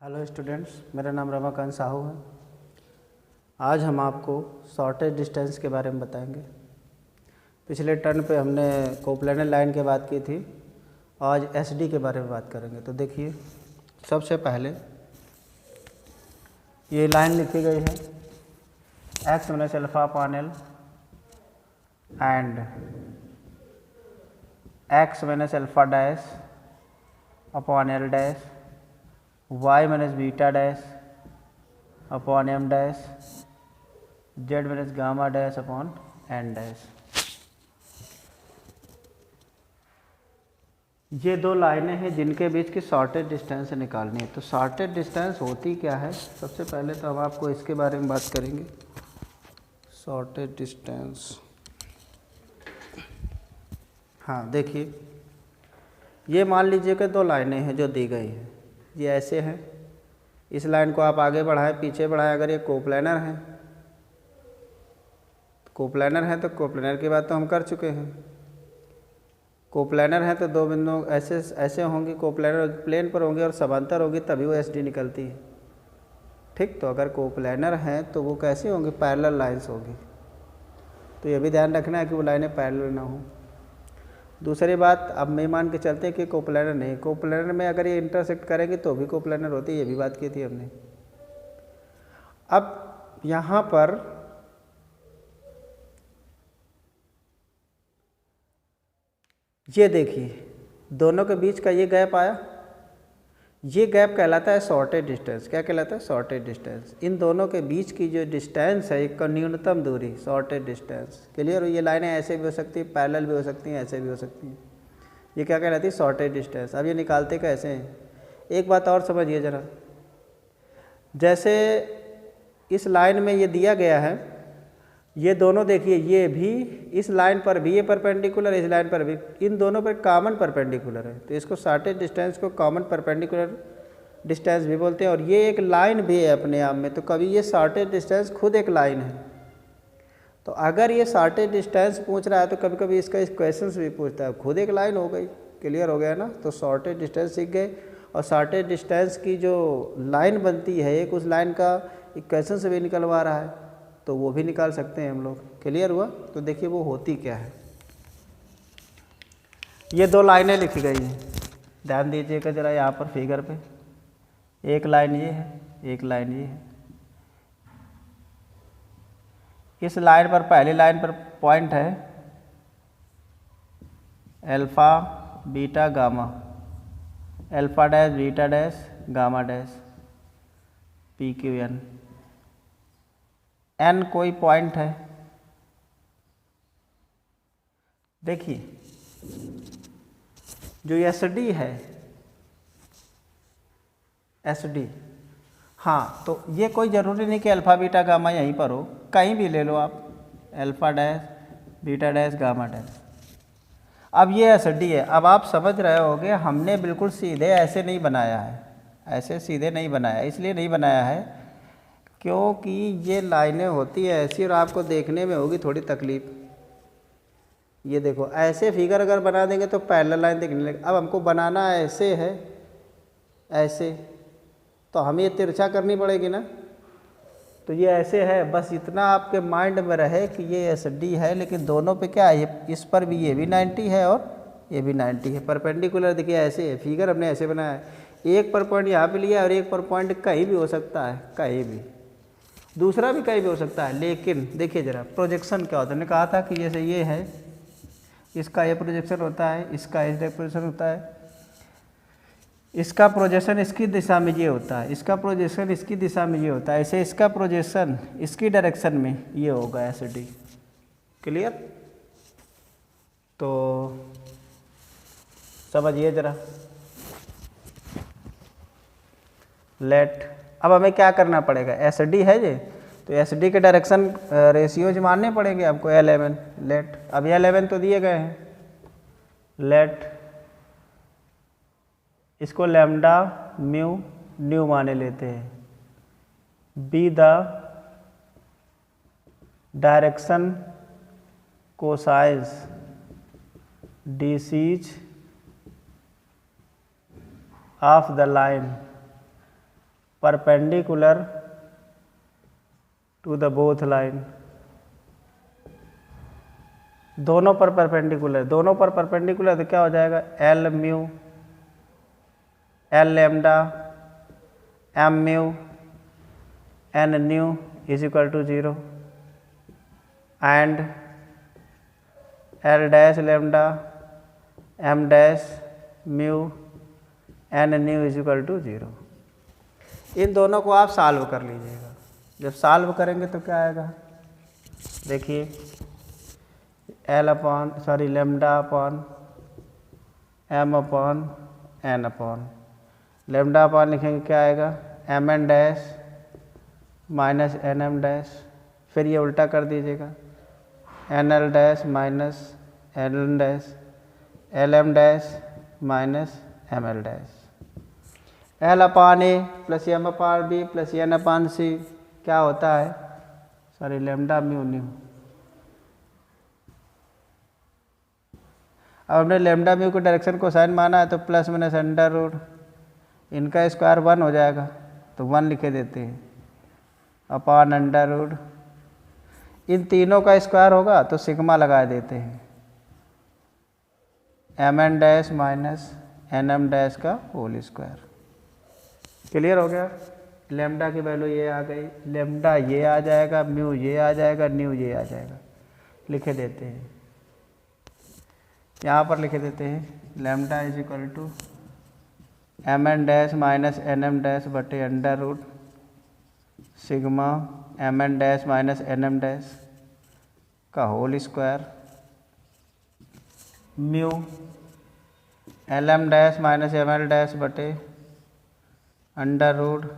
Hello students, मेरा नाम रमाकांत साहू है। आज हम आपको शॉर्टेज डिस्टेंस के बारे में बताएंगे। पिछले टर्न पे हमने कोप्लेनर लाइन की बात की थी, आज एसडी के बारे में बात करेंगे। तो देखिए, सबसे पहले ये लाइन लिखी गई है x minus alpha upon L and x minus alpha dash upon L dash y minus beta dash upon M dash z minus gamma dash upon N dash. ये दो लाइनें हैं जिनके बीच की शॉर्टेज डिस्टेंस निकालनी है। तो शॉर्टेज डिस्टेंस होती क्या है, सबसे पहले तो हम आपको इसके बारे में बात करेंगे। शॉर्टेज डिस्टेंस, हाँ देखिए, ये मान लीजिए कि दो लाइनें हैं जो दी गई हैं। ये ऐसे हैं, इस लाइन को आप आगे बढ़ाएं पीछे बढ़ाएं। अगर ये कोप्लेनर है, तो कोप्लेनर की बात तो हम कर चुके हैं। कोप्लेनर है तो दो बिंदु ऐसे ऐसे होंगी, कोप्लेनर प्लेन पर होंगे और समांतर होगी, तभी वो एसडी निकलती है। ठीक, तो अगर कोप्लेनर हैं तो वो कैसी होंगी, पैरेलल लाइंस होगी। तो ये भी ध्यान रखना है कि वो लाइनें पैरेलल ना हो। दूसरी बात, अब मैं मान के चलते हैं कि कोप्लेनर नहीं, कोप्लेनर में अगर ये इंटरसेक्ट करेंगे तो भी कोप्लेनर होती है, ये भी बात की थी हमने। अब यहाँ पर ये देखिए, दोनों के बीच का ये गैप आया, ये गैप कहलाता है शॉर्टेज डिस्टेंस। क्या कहलाता है? Shortage distance. इन दोनों के बीच की जो डिस्टेंस है, एक न्यूनतम दूरी, शॉर्टेज डिस्टेंस। क्लियर? ये लाइनें ऐसे भी हो सकती हैं, पैरेलल भी हो सकती हैं, ऐसे भी हो सकती हैं। ये क्या कहलाती है? Shortage distance. अब ये निकालते कैसे हैं, एक बात और समझिए ज़रा। जैसे इस लाइन में ये दिया गया है, ये दोनों देखिए, ये भी इस लाइन पर भी ये परपेंडिकुलर, इस लाइन पर भी, इन दोनों पर कॉमन परपेंडिकुलर है, तो इसको शॉर्टेज डिस्टेंस को कॉमन परपेंडिकुलर डिस्टेंस भी बोलते हैं। और ये एक लाइन भी है अपने आप में, तो कभी ये शॉर्टेज डिस्टेंस खुद एक लाइन है। तो अगर ये शॉर्टेज डिस्टेंस पूछ रहा है तो कभी कभी इसका इक्वेशंस भी पूछता है, खुद एक लाइन हो गई। क्लियर हो गया ना? तो शॉर्टेज डिस्टेंस सीख गए। और शॉर्टेज डिस्टेंस की जो लाइन बनती है, एक उस लाइन का इक्वेशन से भी निकलवा रहा है, तो वो भी निकाल सकते हैं हम लोग। क्लियर हुआ? तो देखिए वो होती क्या है। ये दो लाइनें लिखी गई हैं, ध्यान दीजिएगा ज़रा यहाँ पर फिगर पे। एक लाइन ये है, एक लाइन ये है। इस लाइन पर, पहली लाइन पर पॉइंट है alpha beta gamma, alpha dash beta dash gamma dash P Q N. N कोई पॉइंट है। देखिए, जो एस डी है, एस डी, हाँ, तो ये कोई ज़रूरी नहीं कि अल्फ़ा बीटा गामा यहीं पर हो, कहीं भी ले लो आप, alpha dash beta dash gamma dash. अब ये एस डी है। अब आप समझ रहे होगे, हमने बिल्कुल सीधे ऐसे नहीं बनाया है, ऐसे सीधे नहीं बनाया। इसलिए नहीं बनाया है क्योंकि ये लाइनें होती है ऐसी और आपको देखने में होगी थोड़ी तकलीफ। ये देखो, ऐसे फिगर अगर बना देंगे तो पैरेलल लाइन दिखने लगे। अब हमको बनाना ऐसे है, ऐसे, तो हमें ये तिरछा करनी पड़ेगी ना। तो ये ऐसे है, बस इतना आपके माइंड में रहे कि ये एस डी है, लेकिन दोनों पे क्या है, इस पर भी ये भी 90 है और ये भी 90 है, परपेंडिकुलर। देखिए ऐसे है, फिगर हमने ऐसे बनाया है। एक पर पॉइंट यहाँ पे लिया और एक पर पॉइंट कहीं भी हो सकता है, कहीं भी, दूसरा भी कहीं भी हो सकता है। लेकिन देखिए ज़रा, प्रोजेक्शन क्या होता है। मैंने कहा था कि जैसे ये है, इसका ये प्रोजेक्शन होता है, इसका ये प्रोजेक्शन होता है, इसका प्रोजेक्शन इसकी दिशा में ये होता है, इसका प्रोजेक्शन इसकी दिशा में ये होता है, ऐसे इसका प्रोजेक्शन इसकी डायरेक्शन में ये होगा, एस डी। क्लियर? तो समझिए ज़रा। लेट, अब हमें क्या करना पड़ेगा, एस डी है ये, तो एस डी के डायरेक्शन रेशियोज मानने पड़ेंगे आपको, L11 लेट। अब L11 तो दिए गए हैं, लेट इसको लैम्डा म्यू न्यू माने लेते हैं, बी द डायरेक्शन कोसाइज डिसीज of the line perpendicular to the both line, दोनों पर परपेंडिकुलर, दोनों पर परपेंडिकुलर तो क्या हो जाएगा, L mu L lambda M mu N nu is equal to 0 and L dash lambda M dash mu N nu is equal to 0। इन दोनों को आप सॉल्व कर लीजिएगा। जब सॉल्व करेंगे तो क्या आएगा, देखिए lambda upon M upon N upon lambda upon लिखेंगे क्या आएगा, M N dash minus N M dash, फिर ये उल्टा कर दीजिएगा, N L dash minus L N dash L M dash minus M L dash, L upon A plus M upon B plus N upon C क्या होता है, lambda mu nu. अब हमने लेमडा म्यू को डायरेक्शन को sine माना है तो प्लस माइनस अंडर रूट, इनका स्क्वायर 1 हो जाएगा तो 1 लिखे देते हैं अपान अंडर रूट, इन तीनों का स्क्वायर होगा तो सिग्मा लगा देते हैं, M N dash minus N M dash का होल स्क्वायर। क्लियर हो गया। लेमडा की वैल्यू ये आ गई, लेमडा ये आ जाएगा, म्यू ये आ जाएगा, न्यू ये आ जाएगा, लिखे देते हैं, यहाँ पर लिखे देते हैं lambda is equal to M N dash minus N M dash बटे under root sigma M N dash minus N M dash का whole square mu L M dash minus M L dash बटे under root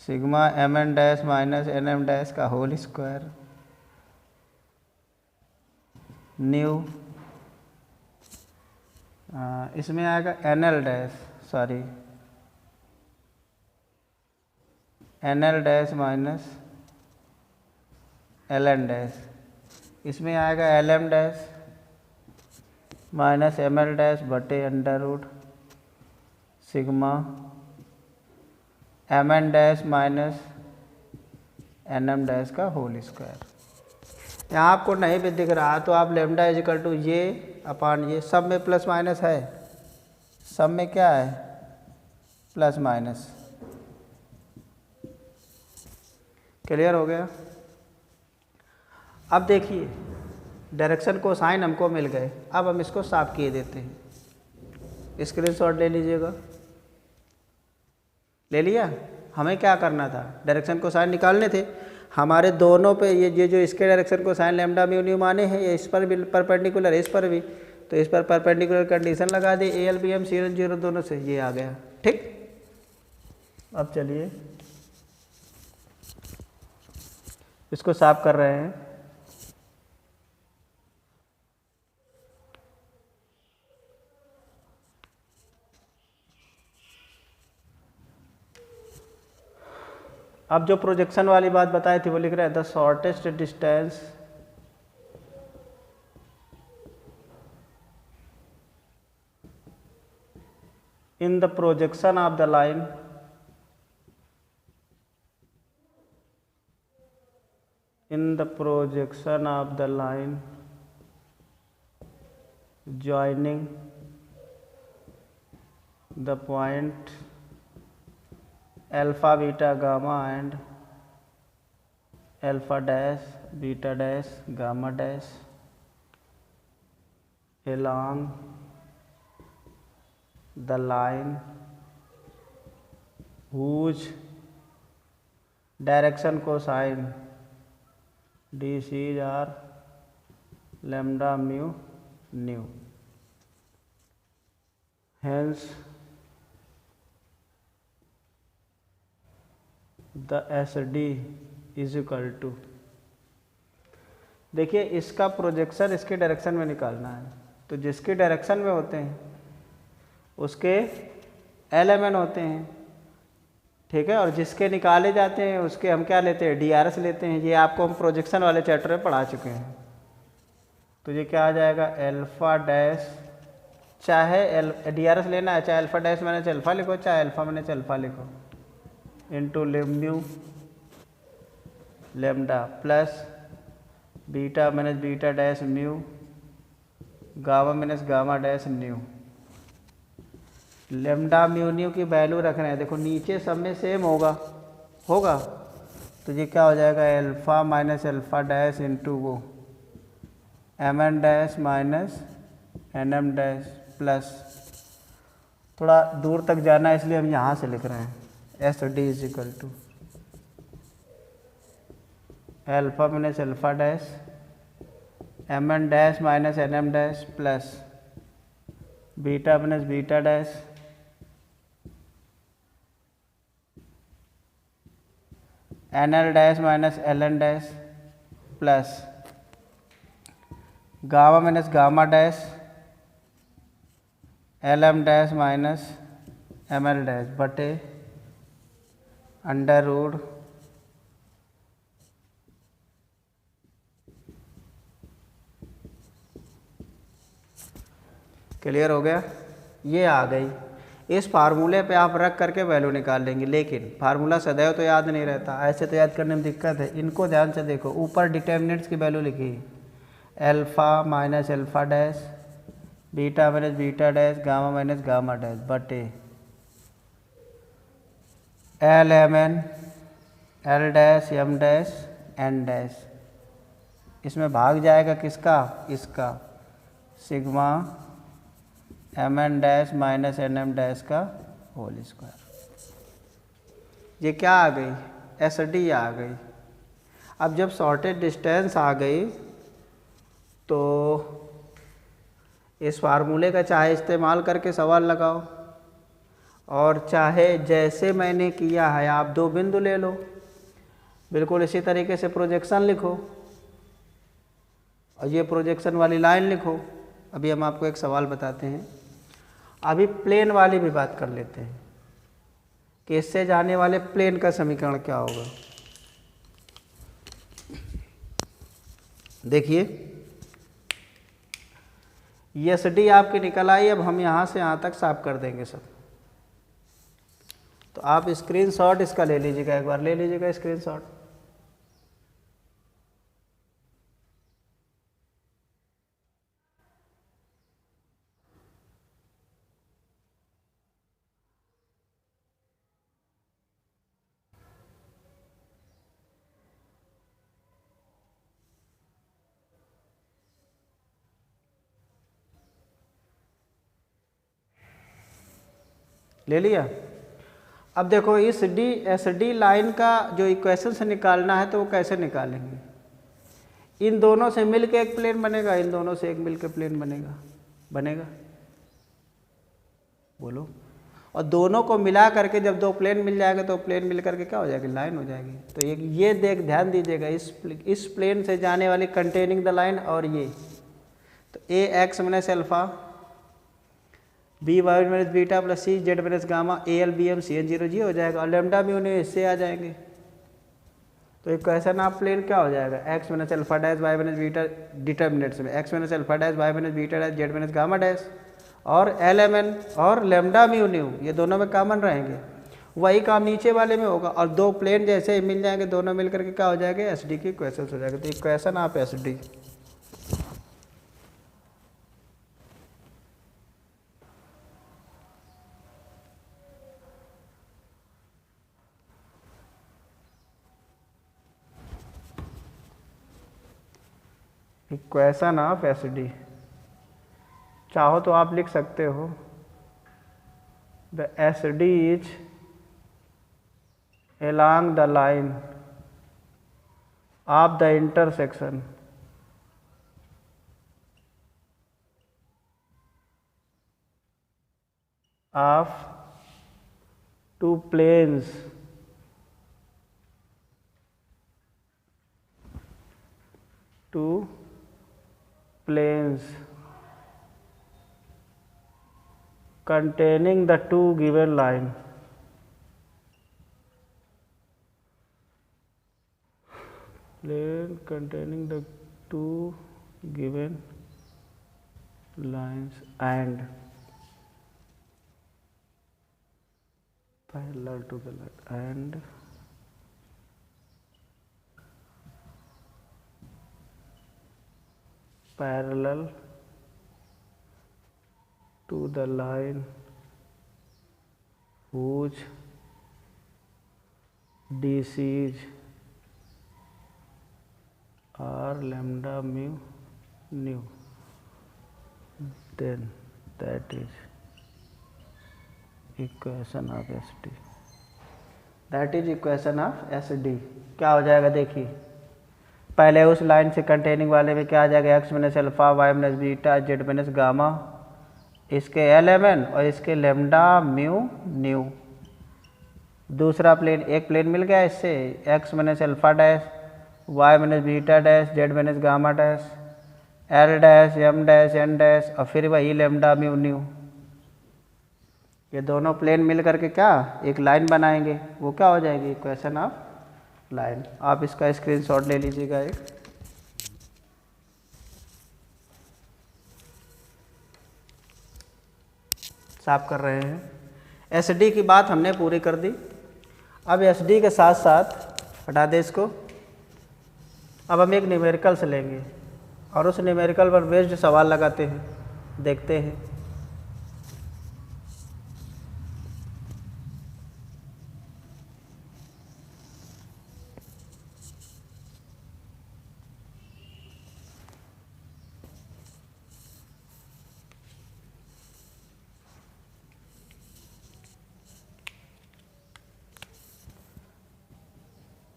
sigma M N dash minus N M dash का whole square nu, इसमें आएगा N L dash N L dash minus L N dash, इसमें आएगा L M dash minus M L dash बटे under root sigma M N dash minus N M dash का whole square. यहाँ आपको नहीं भी दिख रहा तो आप लेमडा इज इक्वल टू ये अपान ये, सब में प्लस माइनस है, सब में क्या है प्लस माइनस। क्लियर हो गया। अब देखिए डायरेक्शन को साइन हमको मिल गए, अब हम इसको साफ किए देते हैं, स्क्रीनशॉट ले लीजिएगा। ले लिया। हमें क्या करना था, डायरेक्शन को साइन निकालने थे, हमारे दोनों पे ये जो इसके डायरेक्शन को साइन लेमडा म्यू न्यू माने हैं, ये इस पर भी परपेंडिकुलर है, इस पर भी, तो इस पर परपेंडिकुलर कंडीशन लगा दी, A L B M C N zero दोनों से, ये आ गया। ठीक, अब चलिए इसको साफ कर रहे हैं। अब जो प्रोजेक्शन वाली बात बताई थी वो लिख रहे हैं the shortest distance in the projection of the line joining the point alpha beta gamma and alpha dash beta dash gamma dash along the line whose direction cosine DCs are lambda mu nu. Hence the SD is equal to, देखिए इसका projection इसके direction में निकालना है, तो जिसके direction में होते हैं उसके LMN होते हैं, ठीक है, और जिसके निकाले जाते हैं उसके हम क्या लेते हैं, DRS लेते हैं। ये आपको हम प्रोजेक्शन वाले चैप्टर में पढ़ा चुके हैं। तो ये क्या आ जाएगा, अल्फा डैश, चाहे DRS लेना है, चाहे अल्फा डैश मैंने अल्फा लिखो, चाहे अल्फा मैंने अल्फा लिखो, into mu lambda plus beta minus beta dash mu gamma minus gamma dash new. Lambda mu new की वैल्यू रख रहे हैं, देखो नीचे सब में सेम होगा तो ये क्या हो जाएगा, alpha minus alpha dash into वो M N dash minus N M dash plus, थोड़ा दूर तक जाना है इसलिए हम यहाँ से लिख रहे हैं, S D is equal to alpha minus alpha dash M N dash minus N M dash plus beta minus beta dash N L dash minus L N dash plus gamma minus gamma dash L M dash minus M L dash बटे under root clear हो गया। ये आ गई, इस फार्मूले पे आप रख करके वैल्यू निकाल लेंगे, लेकिन फार्मूला सदैव तो याद नहीं रहता, ऐसे तो याद करने में दिक्कत है। इनको ध्यान से देखो, ऊपर डिटर्मिनेंट्स की वैल्यू लिखी alpha minus alpha dash beta minus beta dash gamma minus gamma dash बटे L M N L dash M dash N dash, इसमें भाग जाएगा किसका, इसका sigma M N dash minus N M dash का whole square. ये क्या आ गई, एस डी आ गई। अब जब शॉर्टेज डिस्टेंस आ गई तो इस फार्मूले का चाहे इस्तेमाल करके सवाल लगाओ और चाहे जैसे मैंने किया है आप दो बिंदु ले लो, बिल्कुल इसी तरीके से प्रोजेक्शन लिखो और ये प्रोजेक्शन वाली लाइन लिखो। अभी हम आपको एक सवाल बताते हैं, अभी प्लेन वाली भी बात कर लेते हैं कि इससे जाने वाले प्लेन का समीकरण क्या होगा। देखिए एस डी आपकी निकल आई, अब हम यहाँ से यहाँ तक साफ कर देंगे सब। तो आप स्क्रीनशॉट इसका ले लीजिएगा, एक बार ले लीजिएगा स्क्रीनशॉट। ले लिया। अब देखो इस डी एस डी लाइन का जो इक्वेशन से निकालना है तो वो कैसे निकालेंगे, इन दोनों से मिल के एक प्लेन बनेगा, इन दोनों से एक मिल के प्लेन बनेगा बोलो, और दोनों को मिला करके जब दो प्लेन मिल जाएगा तो प्लेन मिल करके क्या हो जाएगी, लाइन हो जाएगी। तो ये ध्यान दीजिएगा, इस प्लेन से जाने वाली कंटेनिंग द लाइन, और ये तो A X minus alpha B Y minus beta plus C Z minus gamma A L B M C N zero जी हो जाएगा, और लेमडा म्यू ने इससे आ जाएंगे। तो एक क्वेश्चन आप प्लेन क्या हो जाएगा, X minus alpha dash Y minus beta determinants में X minus alpha dash Y minus beta dash Z minus gamma dash, और एल एम एन और लेमडा म्यू न्यू ये दोनों में कॉमन रहेंगे। वही काम नीचे वाले में होगा, और दो प्लेन जैसे ही मिल जाएंगे दोनों मिल करके क्या हो जाएगा, एस डी की क्वेश्चन हो जाएगा। तो इक्वेशन आप S D equation of S D, चाहो तो आप लिख सकते हो the S D is along the line of the intersection of two planes containing the two given line plane containing the two given lines and parallel to the left and parallel to the line whose DCs are lambda mu nu, then that is equation of SD. That is equation of SD. क्या हो जाएगा देखिए, पहले उस line से containing वाले में क्या आ जाएगा, X minus alpha Y minus beta Z minus gamma, इसके LMN और इसके लेमडा म्यू न्यू। दूसरा प्लेन, एक प्लेन मिल गया इससे, X minus alpha dash Y minus beta dash Z minus gamma dash L dash M dash N dash और फिर वही लेमडा म्यू न्यू। ये दोनों प्लेन मिल करके क्या एक लाइन बनाएंगे, वो क्या हो जाएगी, इक्वेशन ऑफ लाइन। आप इसका स्क्रीनशॉट ले लीजिएगा एक। साफ कर रहे हैं। SD की बात हमने पूरी कर दी। अब SD के साथ साथ हटा दे इसको। अब हम एक न्यूमेरिकल से लेंगे और उस न्यूमेरिकल पर बेस्ड सवाल लगाते हैं, देखते हैं।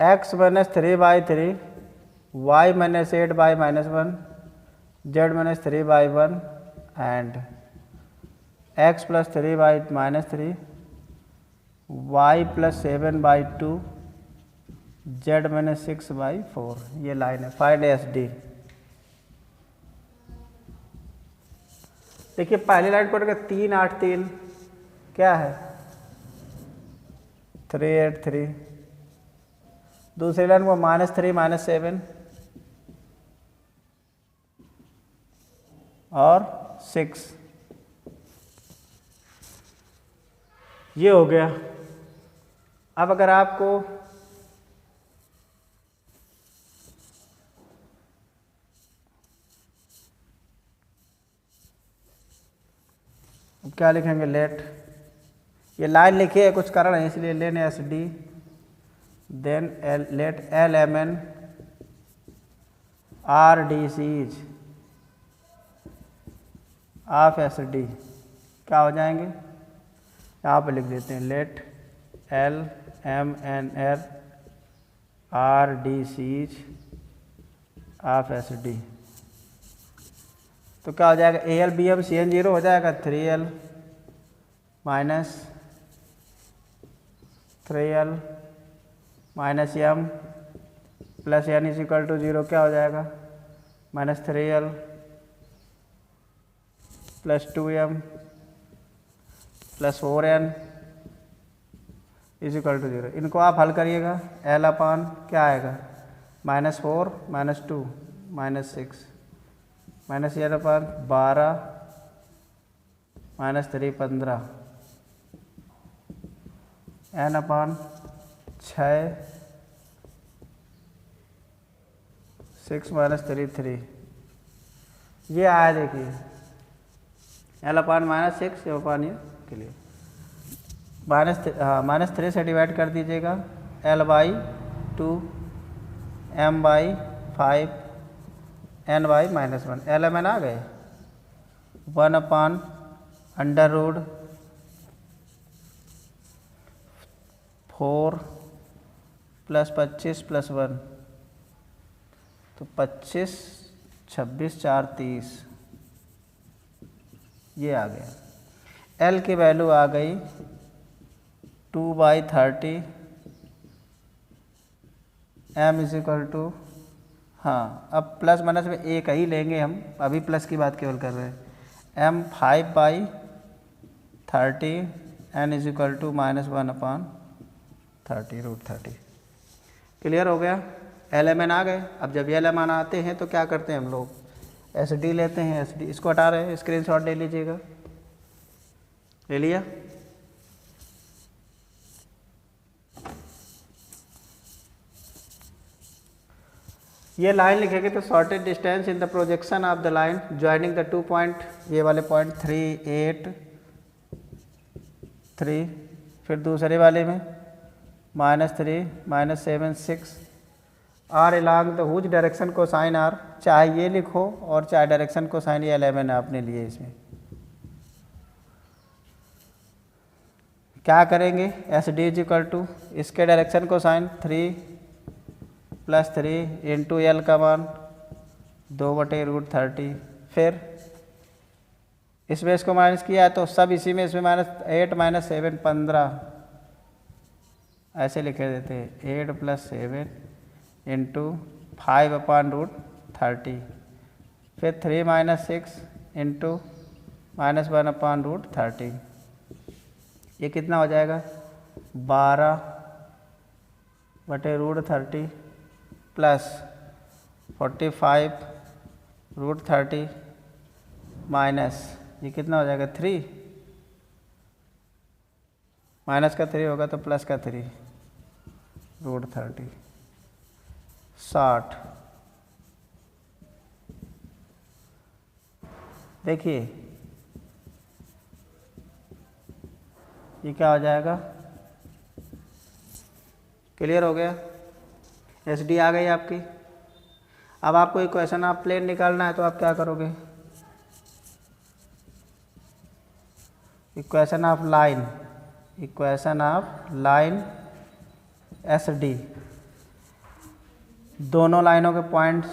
x minus 3/3 y minus 8/-1 z minus 3/1 and x plus 3/-3 y plus 7/2 z minus 6/4। ये लाइन है। Find SD। देखिए पहली लाइन पर 3 8 3 क्या है 3 8 3, दूसरी लाइन को -3 -7 और 6। ये हो गया। अब अगर आपको क्या लिखेंगे, लेट, ये लाइन लिखी है कुछ कारण है इसलिए लेने SD, then let LMN RDCs of SD क्या हो जाएंगे, यहाँ पे लिख देते हैं let LMNR RDCs of SD। तो क्या हो जाएगा, AL BM CN 0 हो जाएगा 3L minus 3L minus M plus N is equal to 0 क्या हो जाएगा, -3L plus 2M plus 4N is equal to 0। इनको आप हल करिएगा, L अपान क्या आएगा, -4 -2 -6 माइनस N अपान 12 -3 15 N अपान 6 6 -3 3। ये आया देखिए L अपान -6 अपान ये के लिए -3 से डिवाइड कर दीजिएगा, L/2 M/5 N/-1 LMN आ गए 1 अपान √4 प्लस 25 प्लस 1 तो 25 26 4 30 ये आ गया। L की वैल्यू आ गई 2/30 M इज इक्वल टू, हाँ अब प्लस माइनस में एक ही लेंगे हम, अभी प्लस की बात केवल कर रहे हैं, M 5/30 N is equal to -1 upon 30 √30। Clear हो गया। LMN आ गए। अब जब LMN आते हैं तो क्या करते हैं हम लोग, SD लेते हैं। SD इसको हटा रहे हैं, स्क्रीनशॉट ले लीजिएगा। ले लिया। ये लाइन लिखेंगे तो shortage distance in the projection of the line joining the 2 point, ये वाले पॉइंट 3 8 3, फिर दूसरे वाले में -3 -7 6 are along the whose direction को साइन आर, चाहे ये लिखो और चाहे डायरेक्शन को साइन, ये 11 है आपने लिए। इसमें क्या करेंगे, S D is equal to इसके डायरेक्शन को साइन 3 + 3 इंटू एल का मान 2/√30, फिर इसमें इसको माइनस किया है तो सब इसी में, इसमें -8 - 7 15 ऐसे लिखे देते हैं, 8 + 7 इंटू 5/√30, फिर 3 - 6 इंटू -1/√30, ये कितना हो जाएगा 12/√30 प्लस 45/√30 माइनस ये कितना हो जाएगा 3, माइनस का 3 होगा तो प्लस का 3/√30 60। देखिए ये क्या हो जाएगा, क्लियर हो गया, एस डी आ गई आपकी। अब आपको इक्वेशन ऑफ प्लेन निकालना है तो आप क्या करोगे, equation of line S D, दोनों लाइनों के points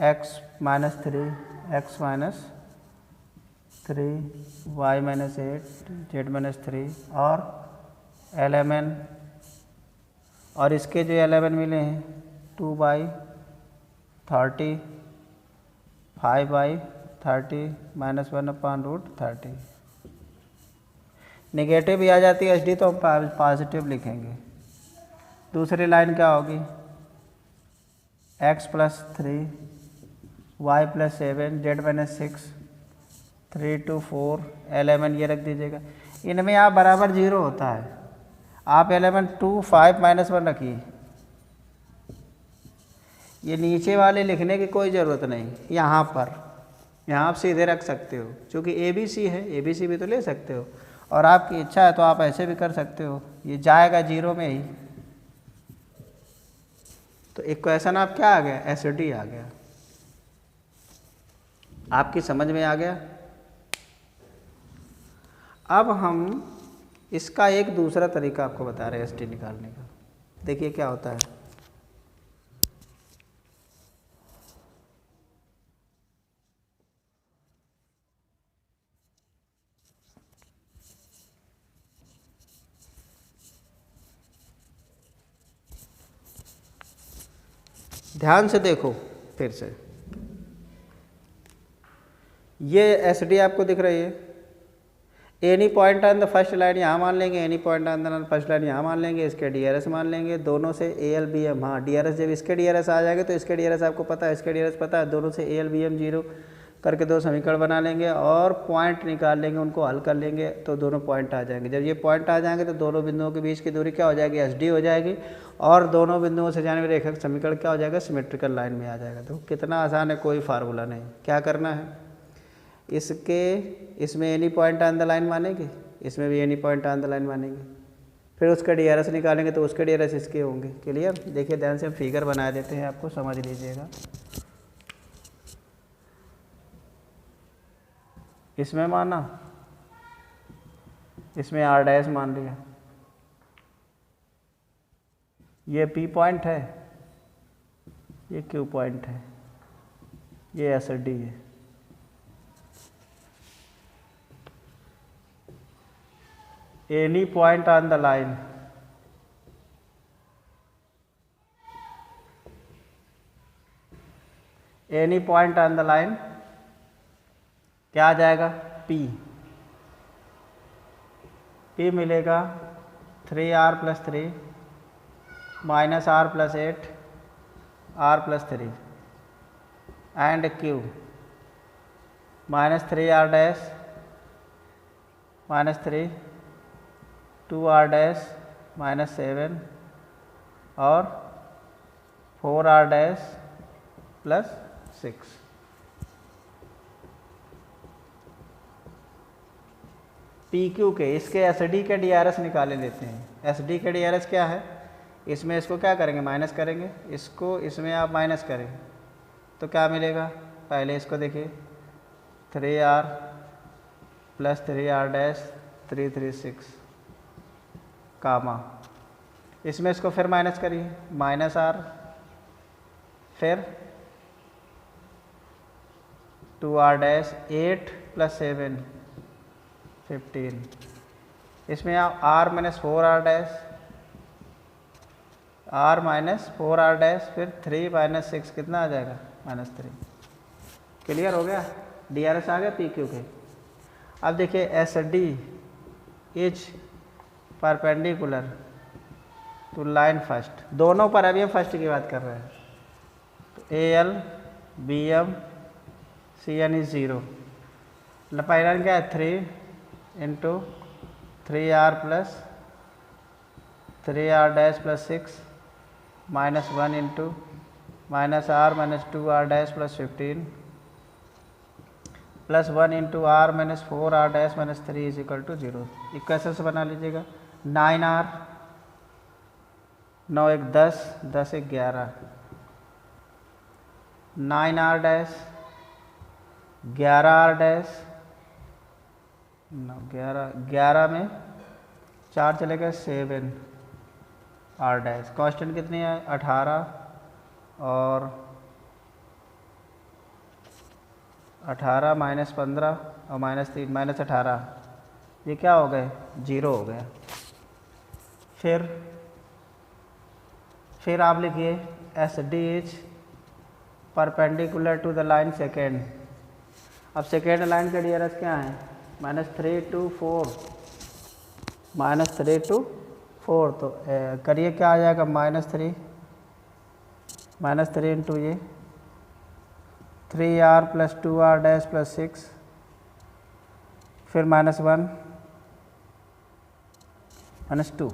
x - 3 x - 3 y - 8 z - 3 और LMN, और इसके जो LMN मिले हैं 2/30 5/30 -1/√30, नेगेटिव भी आ जाती है एच डी तो हम पॉजिटिव लिखेंगे। दूसरी लाइन क्या होगी, x + 3 y + 7 z - 6 3 to 4 11 ये रख दीजिएगा। इनमें आप बराबर 0 होता है, आप 11 2 5 -1 रखिए। ये नीचे वाले लिखने की कोई ज़रूरत नहीं, यहाँ आप सीधे रख सकते हो, क्योंकि ABC है, ABC भी तो ले सकते हो, और आपकी इच्छा है तो आप ऐसे भी कर सकते हो, ये जाएगा 0 में ही। तो इक्वेशन आप क्या आ गया, एस डी आ गया। आपकी समझ में आ गया। अब हम इसका एक दूसरा तरीका आपको बता रहे हैं एस डी निकालने का। देखिए क्या होता है, ध्यान से देखो फिर से, ये एस डी आपको दिख रही है, any point on the first line यहाँ मान लेंगे, any point on the first line यहाँ मान लेंगे, इसके डीआरएस मान लेंगे, दोनों से एल बी एम, हाँ डीआरएस जब इसके डीआरएस आ जाएंगे तो इसके डीआरएस आपको पता है, इसके डीआरएस पता है, दोनों से एल बी एम 0 करके 2 समीकरण बना लेंगे और पॉइंट निकाल लेंगे, उनको हल कर लेंगे तो दोनों पॉइंट आ जाएंगे। जब ये पॉइंट आ जाएंगे तो दोनों बिंदुओं के बीच की दूरी क्या हो जाएगी, एस डी हो जाएगी, और दोनों बिंदुओं से जाने वाले रेखा समीकरण क्या हो जाएगा, सिमेट्रिकल लाइन में आ जाएगा। तो कितना आसान है, कोई फार्मूला नहीं। क्या करना है, इसमें any point on the line मानेंगे, इसमें भी any point on the line मानेंगे, फिर उसका डीआरएस निकालेंगे तो उसके डीआरएस इसके होंगे। क्लियर। देखिए ध्यान से हम फिगर बना देते हैं, आपको समझ लीजिएगा। इसमें माना, इसमें आर डैश मान लिया, ये पी पॉइंट है, ये क्यू पॉइंट है, ये एस डी है। Any point on the line, any point on the line क्या आ जाएगा, P मिलेगा 3R + 3 -R + 8 R + 3 and Q -3R dash -3 2R dash -7 और 4R dash plus 6। P Q के इसके एस डी के डी आर एस निकाले लेते हैं। एस डी के डी आर एस क्या है, इसमें इसको क्या करेंगे, माइनस करेंगे, इसको इसमें आप माइनस करें तो क्या मिलेगा। पहले इसको देखिए 3r प्लस 3r डैश 336 कामा, इसमें इसको फिर माइनस करिए, माइनस r, फिर 2r डैश 8 प्लस 7 15, इसमें आप r minus 4r dash, r minus 4r dash, फिर 3 माइनस 6 कितना आ जाएगा, -3। क्लियर हो गया, डी आर एस आ गया पी क्यू के। अब देखिए S D is perpendicular to line first, दोनों पर अभी हम फर्स्ट की बात कर रहे हैं। तो A L B M C N is 0, पहला क्या है 3 into 3r plus 3r dash plus 6 minus 1 into minus r minus 2r dash plus 15 plus 1 into r minus 4r dash minus 3 is equal to 0। कैसे से बना लीजिएगा, 9r 9 1 10 10 1 11, 9r dash 11r dash 11 में 4 चले गए 7r डैश, कांस्टेंट कितनी है 18 और 18 माइनस 15 और माइनस 3 माइनस 18, ये क्या हो गए 0 हो गया। फिर आप लिखिए S D is perpendicular to the line second. अब सेकेंड लाइन का डी आर एस क्या है, -3 to 4, -3 to 4, तो करिए क्या आ जाएगा -3 इंटू ये 3r plus 2r dash plus 6, फिर -1 -2,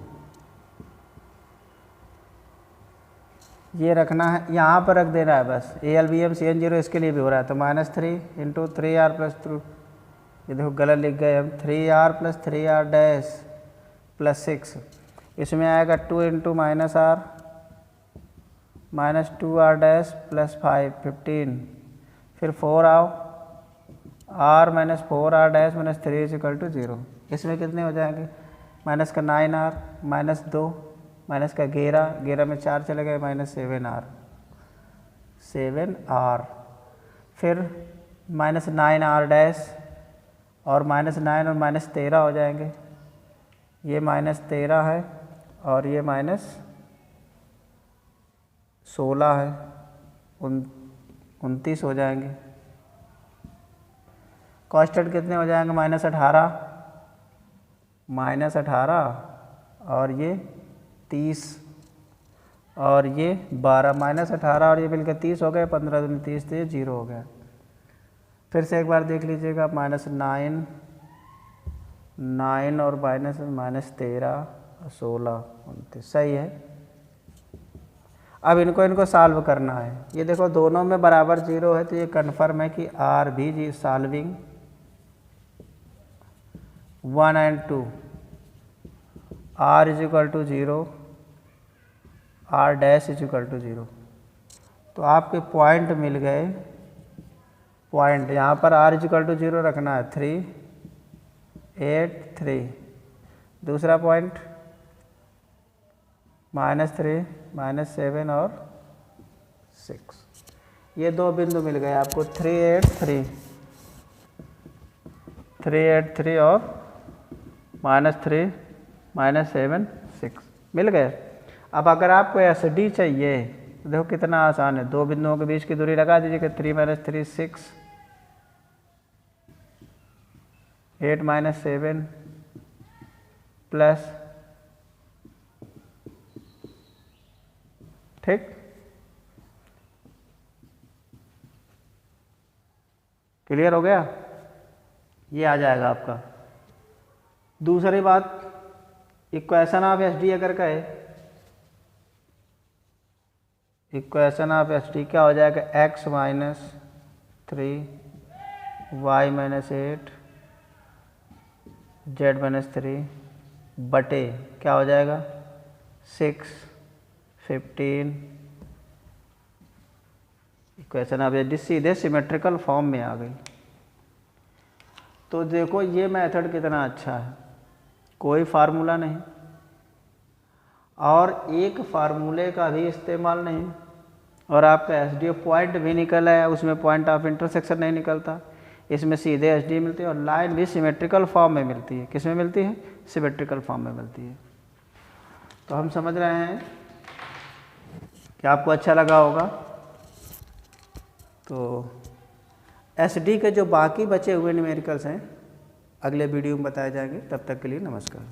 ये रखना है, यहाँ पर रख देना है बस। A L B M C N 0 इसके लिए भी हो रहा है, तो -3 इंटू 3r प्लस 2, ये देखो गलत लिख गए हम, 3r plus 3r dash plus 6, इसमें आएगा 2 into minus r minus 2r dash plus 5 15, फिर 4 आओ r minus 4r dash minus 3 is equal to 0। इसमें कितने हो जाएंगे, माइनस का 9r माइनस 2 माइनस का 11 में 4 चले गए माइनस 7r, फिर माइनस 9r डैश और -9 और -13 हो जाएंगे, ये -13 है और ये -16 है, 29 हो जाएंगे। कांस्टेंट कितने हो जाएंगे, -18 और ये 30 और ये 12, -18 और ये मिलकर 30 हो गए, 15 दूनी 30, तो ये 0 हो गया। फिर से एक बार देख लीजिएगा, -9 और -13 16 29, सही है। अब इनको सॉल्व करना है, ये देखो दोनों में बराबर 0 है, तो ये कन्फर्म है कि आर भी जी solving 1 and 2, r is equal to 0, r dash is equal to 0। तो आपके पॉइंट मिल गए, पॉइंट यहाँ पर r इज इक्वल टू 0 रखना है, 3 8 3, दूसरा पॉइंट -3 -7 और 6, ये दो बिंदु मिल गए आपको, 3 8 3 और -3 -7 6 मिल गए। अब अगर आपको एस डी चाहिए तो देखो कितना आसान है, दो बिंदुओं के बीच की दूरी लगा दीजिए, 3 -3 6 8 -7 प्लस, ठीक, क्लियर हो गया, ये आ जाएगा आपका। दूसरी बात, इक्वेशन ऑफ एस डी अगर कहे इक्वेशन ऑफ एस टी क्या हो जाएगा, x minus 3 y minus 8 z minus 3 बटे क्या हो जाएगा 6 15। इक्वेशन ऑफ एस टी सीधे सिमेट्रिकल फॉर्म में आ गई। तो देखो ये मेथड कितना अच्छा है, कोई फार्मूला नहीं और एक फार्मूले का भी इस्तेमाल नहीं, और आपका एस डी पॉइंट भी निकला है, उसमें पॉइंट ऑफ इंटरसेक्शन नहीं निकलता, इसमें सीधे एस डी मिलती है और लाइन भी सिमेट्रिकल फॉर्म में मिलती है। किस में मिलती है, सिमेट्रिकल फॉर्म में मिलती है। तो हम समझ रहे हैं कि आपको अच्छा लगा होगा। तो एस डी के जो बाकी बचे हुए न्यूमेरिकल्स हैं अगले वीडियो में बताए जाएंगे। तब तक के लिए नमस्कार।